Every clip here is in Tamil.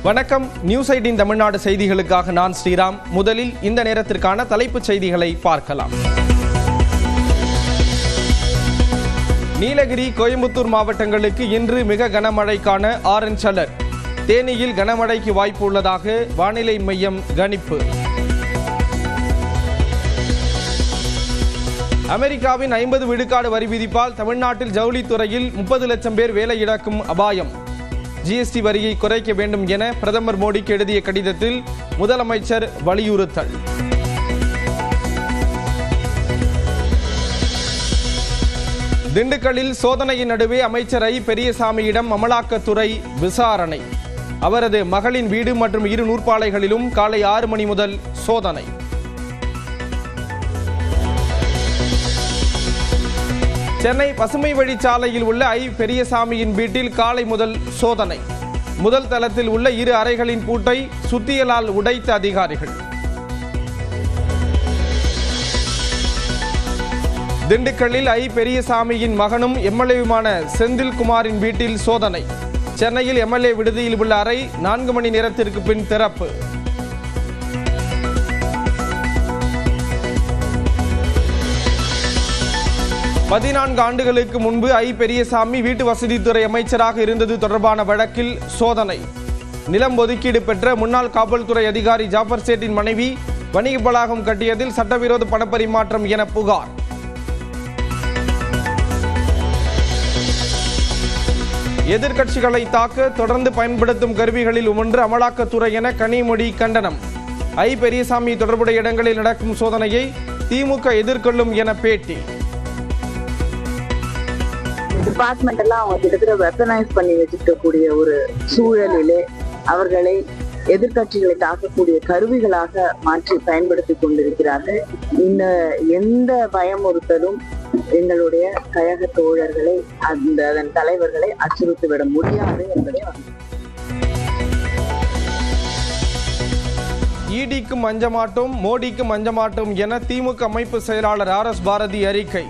வணக்கம். நியூஸ் 18 தமிழ்நாடு செய்திகளுக்காக நான் ஸ்ரீராம். முதலில் இந்த நேரத்திற்கான தலைப்புச் செய்திகளை பார்க்கலாம். நீலகிரி, கோயம்புத்தூர் மாவட்டங்களுக்கு இன்று மிக கனமழைக்கான ஆரஞ்ச் அலர்ட். தேனியில் கனமழைக்கு வாய்ப்பு உள்ளதாக வானிலை மையம் கணிப்பு. அமெரிக்காவின் 50 விழுக்காடு வரி விதிப்பால் தமிழ்நாட்டில் ஜவுளித்துறையில் 30 லட்சம் பேர் வேலை இழக்கும் அபாயம். ஜிஎஸ்டி வரியை குறைக்க வேண்டும் என பிரதமர் மோடிக்கு எழுதிய கடிதத்தில் முதலமைச்சர் வலியுறுத்தல். திண்டுக்கல்லில் சோதனையின் நடுவே அமைச்சர் ஐ. பெரியசாமியிடம் அமலாக்கத்துறை விசாரணை. அவரது மகளின் வீடு மற்றும் 2 நூற்பாலைகளிலும் காலை 6 மணி முதல் சோதனை. சென்னை பசுமை வழிச்சாலையில் உள்ள ஐ. பெரியசாமியின் வீட்டில் காலை முதல் சோதனை. முதல் தளத்தில் உள்ள 2 அறைகளின் பூட்டை சுத்தியலால் உடைத்த அதிகாரிகள். திண்டுக்கல்லில் ஐ. பெரியசாமியின் மகனும் எம்எல்ஏவுமான செந்தில்குமாரின் வீட்டில் சோதனை. சென்னையில் எம்எல்ஏ விடுதியில் உள்ள அறை 4 மணி நேரத்திற்கு பின் திறப்பு. பதினான்கு ஆண்டுகளுக்கு முன்பு ஐ. பெரியசாமி வீட்டு வசதித்துறை அமைச்சராக இருந்தது தொடர்பான வழக்கில் சோதனை. நிலம் ஒதுக்கீடு பெற்ற முன்னாள் காவல்துறை அதிகாரி ஜாஃபர் சேட்டின் மனைவி வணிக வளாகம் கட்டியதில் சட்டவிரோத பணப்பரிமாற்றம் என புகார். எதிர்க்கட்சிகளை தாக்க தொடர்ந்து பயன்படுத்தும் கருவிகளில் ஒன்று அமலாக்கத்துறை என கனிமொழி கண்டனம். ஐ. பெரியசாமி தொடர்புடைய இடங்களில் நடக்கும் சோதனையை திமுக எதிர்கொள்ளும் என பேட்டி. டிபார்ட்மெண்ட் எல்லாம் அவங்க கிட்டத்தட்ட வெப்பனைஸ் பண்ணி வச்சுக்கக்கூடிய ஒரு சூழலிலே அவர்களை எதிர்கட்சிகளை தாக்கக்கூடிய கருவிகளாக மாற்றி பயன்படுத்தி கொண்டிருக்கிறார்கள். இந்த எந்த பயமுறுத்தலும் எங்களுடைய கழக தோழர்களை அதன் தலைவர்களை அச்சுறுத்திவிட முடியாது என்பதை ஈடிக்கும் அஞ்ச மாட்டோம், மோடிக்கும் அஞ்ச மாட்டோம் என திமுக அமைப்பு செயலாளர் RS பாரதி அறிக்கை.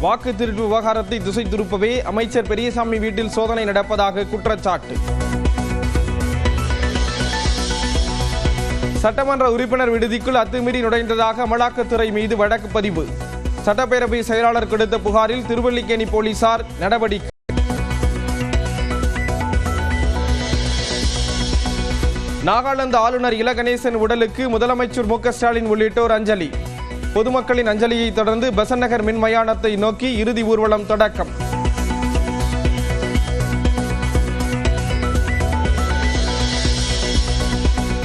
வாக்கு திருட்டு விவகாரத்தை திசை திருப்பவே அமைச்சர் பெரியசாமி வீட்டில் சோதனை நடப்பதாக குற்றச்சாட்டு. சட்டமன்ற உறுப்பினர் விடுதிக்குள் அத்துமீறி நுழைந்ததாக அமலாக்கத்துறை மீது வழக்கு பதிவு. சட்டப்பேரவை செயலாளர் கொடுத்த புகாரில் திருவல்லிக்கேணி போலீசார் நடவடிக்கை. நாகாலாந்து ஆளுநர் இல கணேசன் உடலுக்கு முதலமைச்சர் மு க ஸ்டாலின் உள்ளிட்டோர் அஞ்சலி. பொதுமக்களின் அஞ்சலியை தொடர்ந்து பெசன்ட் நகர் மின் மயானத்தை நோக்கி இறுதி ஊர்வலம் தொடக்கம்.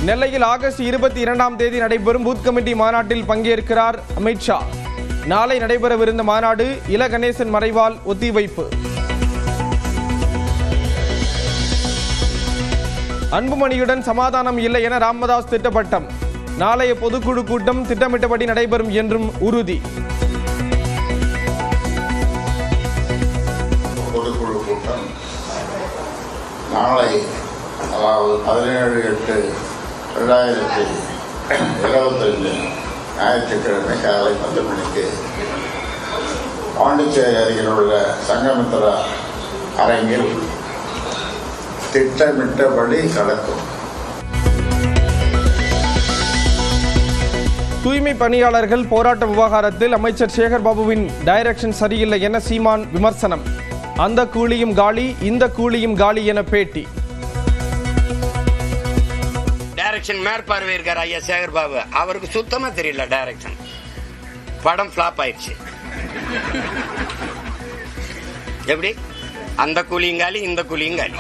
நெல்லையில் ஆகஸ்ட் 22ஆம் தேதி நடைபெறும் பூத் கமிட்டி மாநாட்டில் பங்கேற்கிறார் அமித்ஷா. நாளை நடைபெறவிருந்த மாநாடு இல கணேசன் மறைவால் ஒத்திவைப்பு. அன்புமணியுடன் சமாதானம் இல்லை என ராமதாஸ் திட்டவட்டம். நாளைய பொதுக்குழு கூட்டம் திட்டமிட்டபடி நடைபெறும் என்றும் உறுதி. பொதுக்குழு கூட்டம் நாளை, அதாவது 17/8/2025 ஞாயிற்றுக்கிழமை காலை 10 மணிக்கு பாண்டிச்சேரி அருகில் உள்ள சங்கமித்ரா அரங்கில் திட்டமிட்டபடி நடக்கும். தூய்மை பணியாளர்கள் போராட்ட விவகாரத்தில் அமைச்சர் சேகர்பாபுவின் டைரக்ஷன் சரியில்லை என சீமான் விமர்சனம். அந்த கூலியும் காலி, இந்த கூலியும் காலி என பேட்டி. டைரக்ஷன் மேற்பார்வை இருக்கார் ஐயா சேகர்பாபு, அவருக்கு சுத்தமா தெரியல டைரக்ஷன். படம் ஃபிளாப் ஆயிடுச்சு. எப்படி அந்த கூலியும் காலி, இந்த கூலியும் காலி,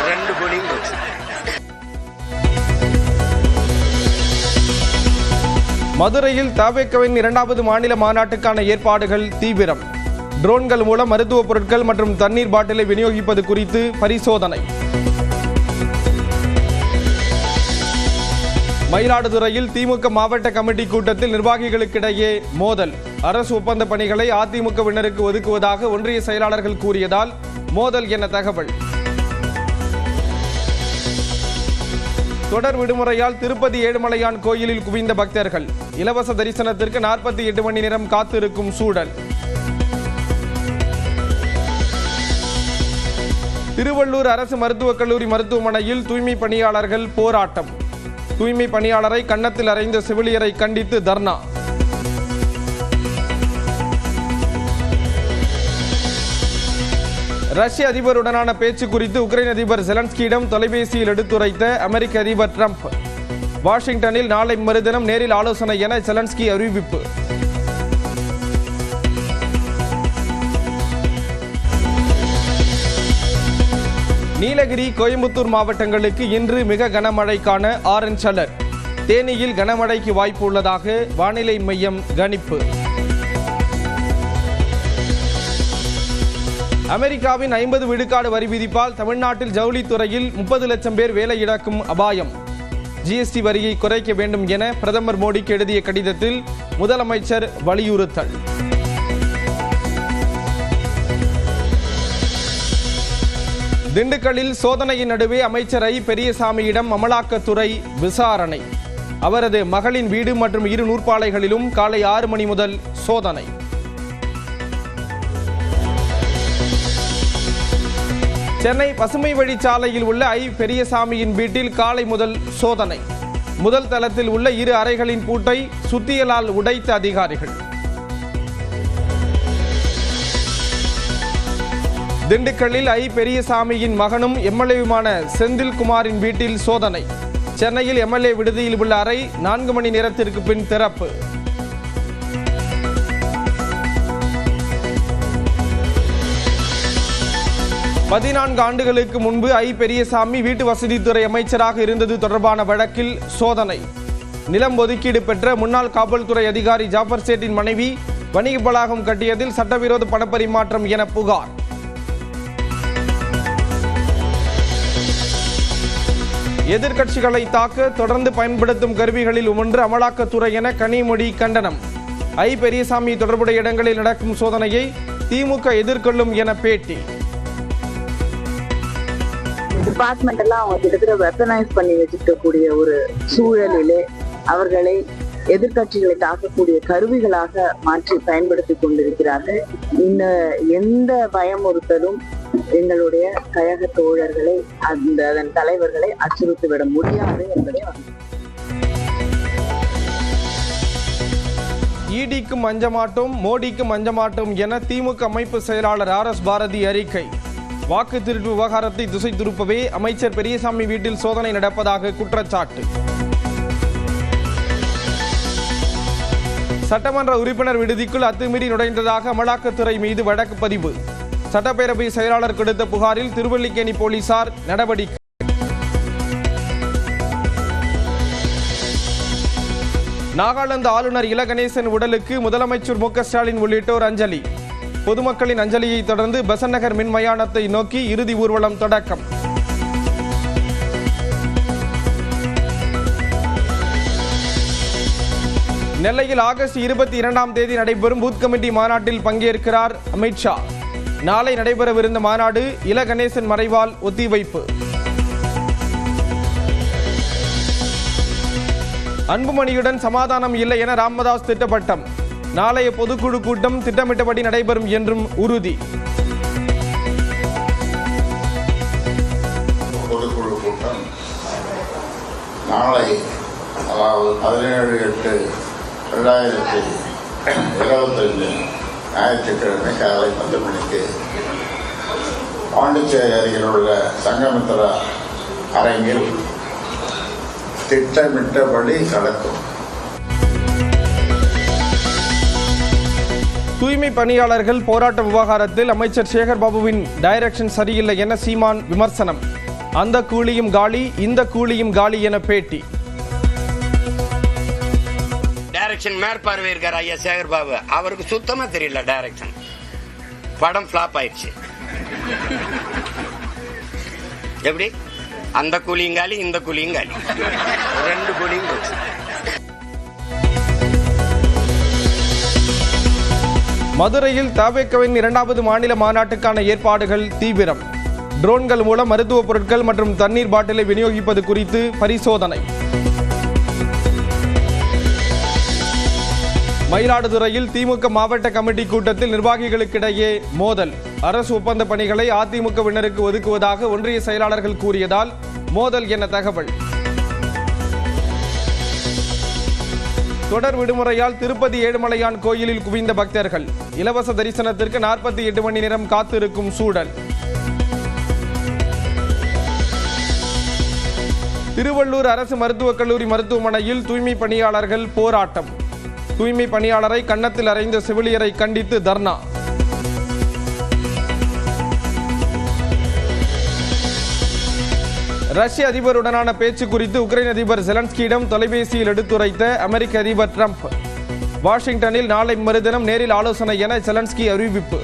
2 கூலியும் போச்சு. மதுரையில் தவேகவின் 2வது மாநில மாநாட்டுக்கான ஏற்பாடுகள் தீவிரம். ட்ரோன்கள் மூலம் மருத்துவ பொருட்கள் மற்றும் தண்ணீர் பாட்டிலை விநியோகிப்பது குறித்து பரிசோதனை. மயிலாடுதுறையில் திமுக மாவட்ட கமிட்டி கூட்டத்தில் நிர்வாகிகளுக்கிடையே மோதல். அரசு ஒப்பந்த பணிகளை அதிமுகவினருக்கு ஒதுக்குவதாக ஒன்றிய செயலாளர்கள் கூறியதால் மோதல் என தகவல். தொடர் விடுமுறையால் திருப்பதி ஏழுமலையான் கோயிலில் குவிந்த பக்தர்கள். இலவச தரிசனத்திற்கு 48 மணி நேரம் காத்திருக்கும் சூழல். திருவள்ளூர் அரசு மருத்துவக் கல்லூரி மருத்துவமனையில் தூய்மை பணியாளர்கள் போராட்டம். தூய்மை பணியாளரை கன்னத்தில் அறைந்த செவிலியரை கண்டித்து தர்ணா. ரஷ்ய அதிபருடனான பேச்சு குறித்து உக்ரைன் அதிபர் செலன்ஸ்கியிடம் தொலைபேசியில் எடுத்துரைத்த அமெரிக்க அதிபர் டிரம்ப். வாஷிங்டனில் நாளை மறுதினம் நேரில் ஆலோசனை என செலன்ஸ்கி அறிவிப்பு. நீலகிரி, கோயம்புத்தூர் மாவட்டங்களுக்கு இன்று மிக கனமழைக்கான ஆரஞ்ச் அலர்ட். தேனியில் கனமழைக்கு வாய்ப்பு உள்ளதாக வானிலை மையம் கணிப்பு. அமெரிக்காவின் 50 விழுக்காடு வரி விதிப்பால் தமிழ்நாட்டில் ஜவுளித்துறையில் 30 லட்சம் பேர் வேலை இழக்கும் அபாயம். ஜிஎஸ்டி வரியை குறைக்க வேண்டும் என பிரதமர் மோடிக்கு எழுதிய கடிதத்தில் முதலமைச்சர் வலியுறுத்தல். திண்டுக்கல்லில் சோதனையின் நடுவே அமைச்சர் ஐ பெரியசாமியிடம் அமலாக்கத்துறை விசாரணை. அவரது மகளின் வீடு மற்றும் 2 நூற்பாலைகளிலும் காலை 6 மணி முதல் சோதனை. சென்னை பசுமை வழிச்சாலையில் உள்ள ஐ பெரியசாமியின் வீட்டில் காலை முதல் சோதனை. முதல் தளத்தில் உள்ள 2 அறைகளின் பூட்டை சுத்தியலால் உடைத்த அதிகாரிகள். திண்டுக்கல்லில் ஐ பெரியசாமியின் மகனும் எம்எல்ஏவுமான செந்தில்குமாரின் வீட்டில் சோதனை. சென்னையில் எம்எல்ஏ விடுதியில் உள்ள அறை 4 மணி நேரத்திற்கு பின் திறப்பு. பதினான்கு ஆண்டுகளுக்கு முன்பு ஐ பெரியசாமி வீட்டு வசதித்துறை அமைச்சராக இருந்தது தொடர்பான வழக்கில் சோதனை. நிலம் ஒதுக்கீடு பெற்ற முன்னாள் காவல்துறை அதிகாரி ஜாபர் சேட்டின் மனைவி வணிக வளாகம் கட்டியதில் சட்டவிரோத பணப்பரிமாற்றம் என புகார். எதிர்க்கட்சிகளை தாக்க தொடர்ந்து பயன்படுத்தும் கருவிகளில் ஒன்று அமலாக்கத்துறை என கனிமொழி கண்டனம். ஐ பெரியசாமி தொடர்புடைய இடங்களில் நடக்கும் சோதனையை திமுக எதிர்கொள்ளும் என பேட்டி. டிபார்ட்மெண்ட் எல்லாம் அவங்க கிட்டத்தட்ட வெப்பனைஸ் பண்ணி வச்சுக்கக்கூடிய ஒரு சூழலிலே அவர்களை எதிர்கட்சிகளை தாக்கக்கூடிய கருவிகளாக மாற்றி பயன்படுத்தி கொண்டிருக்கிறார்கள். இந்த எந்த பயமுறுத்தலும் எங்களுடைய கழக தோழர்களை அதன் தலைவர்களை அச்சுறுத்திவிட முடியாது என்பதை ஈடிக்கும் அஞ்சமாட்டோம், மோடிக்கும் அஞ்சமாட்டோம் என திமுக அமைப்பு செயலாளர் RS பாரதி அறிக்கை. வாக்கு திருட்டு விவகாரத்தை திசை திருப்பவே அமைச்சர் பெரியசாமி வீட்டில் சோதனை நடப்பதாக குற்றச்சாட்டு. சட்டமன்ற உறுப்பினர் விடுதிக்குள் அத்துமீறி நுழைந்ததாக அமலாக்கத்துறை மீது வழக்கு பதிவு. சட்டப்பேரவை செயலாளர் கொடுத்த புகாரில் திருவல்லிக்கேணி போலீசார் நடவடிக்கை. நாகாலாந்து ஆளுநர் இல கணேசன் உடலுக்கு முதலமைச்சர் மு க ஸ்டாலின் உள்ளிட்டோர் அஞ்சலி. பொதுமக்களின் அஞ்சலியை தொடர்ந்து பெசன்ட் நகர் மின் மயானத்தை நோக்கி இறுதி ஊர்வலம் தொடக்கம். நெல்லையில் ஆகஸ்ட் 22ஆம் தேதி நடைபெறும் பூத் கமிட்டி மாநாட்டில் பங்கேற்கிறார் அமித்ஷா. நாளை நடைபெறவிருந்த மாநாடு இல கணேசன் மறைவால் ஒத்திவைப்பு. அன்புமணியுடன் சமாதானம் இல்லை என ராமதாஸ் திட்டவட்டம். நாளைய பொதுக்குழு கூட்டம் திட்டமிட்டபடி நடைபெறும் என்றும் உறுதி. பொதுக்குழு கூட்டம் நாளை, அதாவது 17/8/2025 ஞாயிற்றுக்கிழமை காலை 10 மணிக்கு பாண்டிச்சேரி அருகில் உள்ள சங்கமித்ரா அரங்கில் திட்டமிட்டபடி நடக்கும். தூய்மை பணியாளர்கள் போராட்ட விவகாரத்தில் அமைச்சர் சேகர்பாபுவின் டைரக்ஷன் சரியில்லை என சீமான் விமர்சனம். அந்த கூலியும் காலி, இந்த கூலியும் காலி என பேட்டி. டைரக்ஷன் மேற்பார்வை இருக்கார் ஐயா சேகர்பாபு, அவருக்கு சுத்தமா தெரியல டைரக்ஷன். படம் ஃபிளாப் ஆயிடுச்சு. எப்படி அந்த கூலியும் காலி, இந்த கூலியும் காலி, 2 கூலியும் போச்சு. மதுரையில் தவேகவின் 2வது மாநில மாநாட்டுக்கான ஏற்பாடுகள் தீவிரம். ட்ரோன்கள் மூலம் மருத்துவ பொருட்கள் மற்றும் தண்ணீர் பாட்டிலை விநியோகிப்பது குறித்து பரிசோதனை. மயிலாடுதுறையில் திமுக மாவட்ட கமிட்டி கூட்டத்தில் நிர்வாகிகளுக்கிடையே மோதல். அரசு ஒப்பந்த பணிகளை அதிமுகவினருக்கு ஒதுக்குவதாக ஒன்றிய செயலாளர்கள் கூறியதால் மோதல் என தகவல். தொடர் விடுமுறையால் திருப்பதி ஏழுமலையான் கோயிலில் குவிந்த பக்தர்கள். இலவச தரிசனத்திற்கு 48 மணி நேரம் காத்திருக்கும் சூழல். திருவள்ளூர் அரசு மருத்துவக் கல்லூரி மருத்துவமனையில் தூய்மை பணியாளர்கள் போராட்டம். தூய்மை பணியாளரை கன்னத்தில் அறைந்த செவிலியரை கண்டித்து தர்ணா. ரஷ்ய அதிபருடனான பேச்சு குறித்து உக்ரைன் அதிபர் ஜெலன்ஸ்கியிடம் தொலைபேசியில் எடுத்துரைத்த அமெரிக்க அதிபர் டிரம்ப். வாஷிங்டனில் நாளை மறுதினம் நேரில் ஆலோசனை என ஜெலன்ஸ்கி அறிவிப்பு.